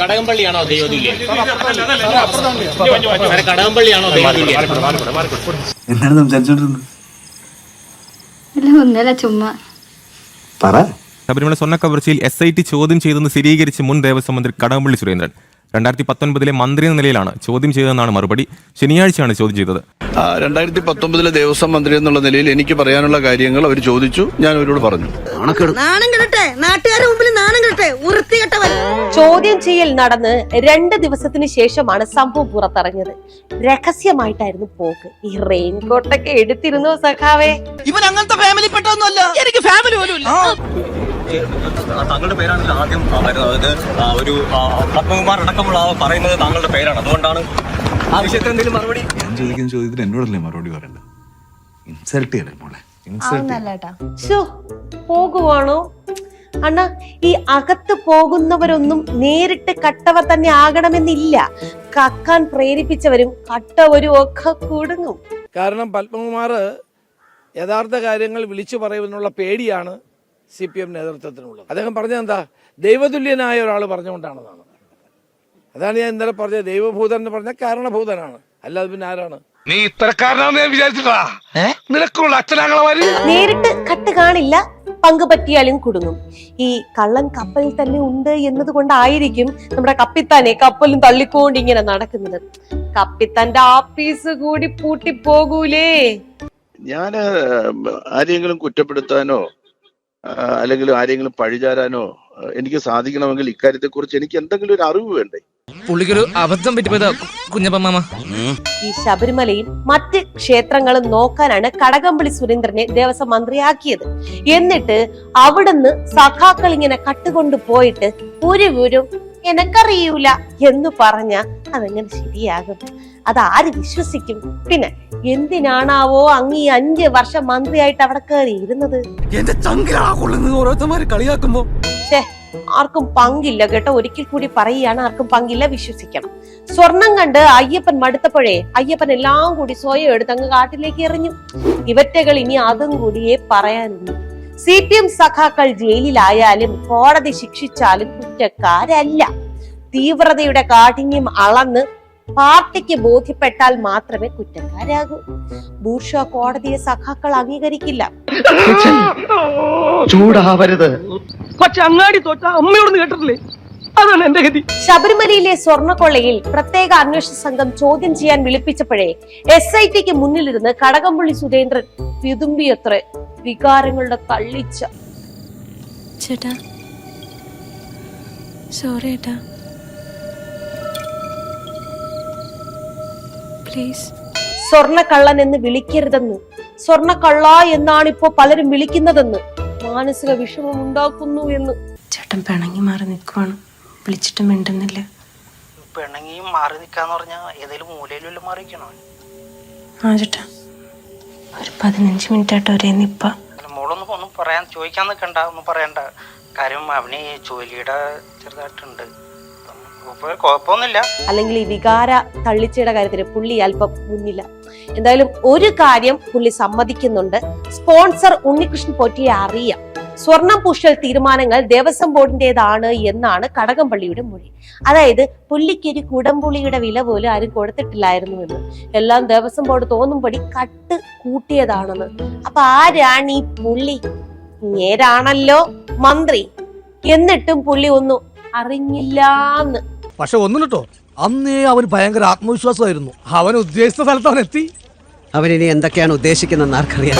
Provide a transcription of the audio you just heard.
കടകംപള്ളിയാണോ ദൈവതുല്യൻ? കടകംപള്ളിയാണോ ദൈവതുല്യൻ? എന്താണ് സംസാരിച്ചോണ്ടിരുന്നത്? ചുമ്മാ ശബരിമല സ്വർണ്ണ കവർച്ചയിൽ SIT ചോദ്യം ചെയ്തെന്ന് സ്ഥിരീകരിച്ച് മുൻ ദേവസ്വം മന്ത്രി കടകംപള്ളി സുരേന്ദ്രൻ 2019 മന്ത്രി എന്ന നിലയിലാണ് ചോദ്യം ചെയ്തതെന്നാണ് മറുപടി. ശനിയാഴ്ചയാണ് ചോദ്യം ചെയ്തത്. 2019 ദേവസ്വം മന്ത്രി എന്നുള്ള നിലയിൽ എനിക്ക് പറയാനുള്ള കാര്യങ്ങൾ അവർ ചോദിച്ചു, ഞാൻ അവരോട് പറഞ്ഞു. ചോദ്യം ചെയ്യൽ നടന്ന് 2 ദിവസത്തിന് ശേഷമാണ് സംഭവം പുറത്തറിഞ്ഞത്. രഹസ്യമായിട്ടായിരുന്നു പോക്ക്. ഈ റെയിൻകോട്ടൊക്കെ എടുത്തിരുന്നോ സഖാവേ? ഇവൻ അങ്ങനത്തെ ഫാമിലി പെട്ടൊന്നുമല്ല. എനിക്ക് ഫാമിലി പോലും ഇല്ല. താങ്കളുടെ പേരാണല്ലോ ആദ്യം വരുന്നത്. ഒരു പത്മകുമാർ അടക്കമുള്ള പറയുന്നത് താങ്കളുടെ പേരാണ്. അതുകൊണ്ടാണ് ആ വിഷയത്തിൽ എന്തെങ്കിലും മറുപടി? ഞാൻ ചോദിക്കുന്ന ചോദ്യത്തിന് എന്നോടല്ലേ മറുപടി പറയണ്ട. ഇൻസൾട്ട് ചെയ്യണേ മോളെ, പോകുവാണോ അണ്ണാ? ഈ അകത്ത് പോകുന്നവരൊന്നും നേരിട്ട് കട്ടവർ തന്നെ ആകണമെന്നില്ല. കക്കാൻ പ്രേരിപ്പിച്ചവരും കട്ടവരും ഒക്കെ കുടുങ്ങും. കാരണം പത്മകുമാർ യഥാർത്ഥ കാര്യങ്ങൾ വിളിച്ചു പറയുമെന്നുള്ള പേടിയാണ് CPM നേതൃത്വത്തിനുള്ളത്. അദ്ദേഹം പറഞ്ഞത് എന്താ? ദൈവതുല്യനായ ഒരാൾ പറഞ്ഞുകൊണ്ടാണെന്നാണ്. അതാണ് ഞാൻ ഇന്നലെ പറഞ്ഞത്. ദൈവഭൂതൻ എന്ന് പറഞ്ഞാൽ കാരണഭൂതനാണ്, അല്ലാതെ പിന്നെ ആരാണ്? നീ ഇത്തരക്കാരനാണെന്ന് വിചാരിച്ചിട്ടാ നിനക്കുള്ള അച്ഛനാങ്ങളമാര്. നേരിട്ട് കട്ട് കാണില്ല, പങ്ക് പറ്റിയാലും കുടുങ്ങും. ഈ കള്ളൻ കപ്പലിൽ തന്നെ ഉണ്ട് എന്നതുകൊണ്ടായിരിക്കും നമ്മുടെ കപ്പിത്താനെ കപ്പലും തള്ളിക്കൊണ്ട് ഇങ്ങനെ നടക്കുന്നത്. കപ്പിത്താന്റെ ആഫീസ് കൂടി പൂട്ടിപ്പോകൂലേ? ഞാൻ ആരെങ്കിലും കുറ്റപ്പെടുത്താനോ അല്ലെങ്കിൽ ആരെങ്കിലും പഴിചാരാനോ എനിക്ക് സാധിക്കണമെങ്കിൽ ഇക്കാര്യത്തെ കുറിച്ച് എനിക്ക് എന്തെങ്കിലും ഒരു അറിവ് വേണ്ടേ? പുള്ളിക്കൊരു അബദ്ധം പറ്റിപ്പോയതാ കുഞ്ഞപ്പ മാമ. ഈ ശബരിമലയും മറ്റ് ക്ഷേത്രങ്ങളും നോക്കാനാണ് കടകംപള്ളി സുരേന്ദ്രനെ ദേവസ്വം മന്ത്രിയാക്കിയത്. എന്നിട്ട് അവിടുന്ന് സഖാക്കൾ ഇങ്ങനെ കട്ടുകൊണ്ട് പോയിട്ട് ഒരു എനക്കറിയൂല എന്ന് പറഞ്ഞ അതെങ്ങനെ ശരിയാകും? അതാര് വിശ്വസിക്കും? പിന്നെ എന്തിനാണാവോ അങ്ങ് ഈ 5 വർഷം മന്ത്രിയായിട്ട് അവിടെ കയറി ഇരുന്നത്? ആർക്കും പങ്കില്ല കേട്ടോ. ഒരിക്കൽ കൂടി പറയുകയാണ്, ആർക്കും പങ്കില്ല, വിശ്വസിക്കണം. സ്വർണം കണ്ട് അയ്യപ്പൻ മടുത്തപ്പോഴേ അയ്യപ്പൻ എല്ലാം കൂടി സ്വയം എടുത്ത് അങ്ങ് കാട്ടിലേക്ക് എറിഞ്ഞു. ഇവറ്റകൾ ഇനി അതും കൂടിയേ പറയാനുള്ളൂ. CPM സഖാക്കൾ ജയിലിലായാലും കോടതി ശിക്ഷിച്ചാലും കുറ്റക്കാരല്ല. തീവ്രതയുടെ കാഠിന്യം അളന്ന് പാർട്ടിക്ക് ബോധ്യപ്പെട്ടാൽ മാത്രമേ കുറ്റക്കാരാകൂ. ബൂർഷ കോടതിയെ സഖാക്കൾ അംഗീകരിക്കില്ല. ചൂടാവരുത്. പക്ഷെ അങ്ങാടി തോറ്റ അമ്മയോട് കേട്ടിട്ടില്ലേ? അതാണ് എന്റെ ഗതി. ശബരിമലയിലെ സ്വർണ്ണക്കൊള്ളയിൽ പ്രത്യേക അന്വേഷണ സംഘം ചോദ്യം ചെയ്യാൻ വിളിപ്പിച്ചപ്പോഴേ SITക്ക് മുന്നിലിരുന്ന് കടകംപള്ളി സുരേന്ദ്രൻ വിതുമ്പിയത്ര വികാരങ്ങളുടെ തള്ളിച്ച. ചേട്ടാ സോറി ഏട്ടാ, പ്ലീസ്. സ്വർണ്ണക്കള്ളൻ എന്ന് വിളിക്കരുതെന്ന്, സ്വർണ്ണക്കള്ള എന്നാണ് ഇപ്പോ പലരും വിളിക്കുന്നതെന്ന്, മാനസിക വിഷമം ഉണ്ടാക്കുന്നു എന്ന്. ചേട്ടൻ പിണങ്ങി മാറി നിൽക്കുവാണ്, വിളിച്ചിട്ട് മിണ്ടുന്നില്ല. പിണങ്ങിയും മാറി നിക്കാന്ന് പറഞ്ഞാ ഏതെങ്കിലും മൂലയിലും മാറിക്കണോ? ആ ചേട്ടാ, ഒരു 15 മിനിറ്റ് ആയിട്ട് ഒരേ നിപ്പ. മോളൊന്നും പറയാൻ ചോദിക്കാൻ നിൽക്കണ്ട, ഒന്നും പറയണ്ട. കാര്യം അവന് ഈ ജോലിയുടെ ചെറുതായിട്ടുണ്ട്, കുഴപ്പമൊന്നുമില്ല. അല്ലെങ്കിൽ ഈ വികാര തള്ളിച്ചയുടെ കാര്യത്തിന് പുള്ളി അല്പം മുന്നില്ല. എന്തായാലും ഒരു കാര്യം പുള്ളി സമ്മതിക്കുന്നുണ്ട്, സ്പോൺസർ ഉണ്ണികൃഷ്ണൻ പോറ്റിയെ അറിയാം. സ്വർണം പൂശൽ തീരുമാനങ്ങൾ ദേവസ്വം ബോർഡിന്റേതാണ് എന്നാണ് കടകംപള്ളിയുടെ മൊഴി. അതായത് പുള്ളിക്കൊരു കുടംപുളിയുടെ വില പോലും ആരും കൊടുത്തിട്ടില്ലായിരുന്നു എന്ന്, എല്ലാം ദേവസ്വം ബോർഡ് തോന്നുംപടി കട്ട് കൂട്ടിയതാണെന്ന്. അപ്പൊ ആരാണ് ഈ പുള്ളി? നേരാണല്ലോ മന്ത്രി, എന്നിട്ടും പുള്ളി ഒന്നും അറിഞ്ഞില്ലാന്ന്. പക്ഷെ ഒന്നും കേട്ടോ, അന്നേ അവന് ഭയങ്കര ആത്മവിശ്വാസമായിരുന്നു. അവൻ ഉദ്ദേശിച്ച സ്ഥലത്ത് അവൻ എത്തി. അവനിനി എന്തൊക്കെയാണ് ഉദ്ദേശിക്കുന്നതെന്ന് ആർക്കറിയാം.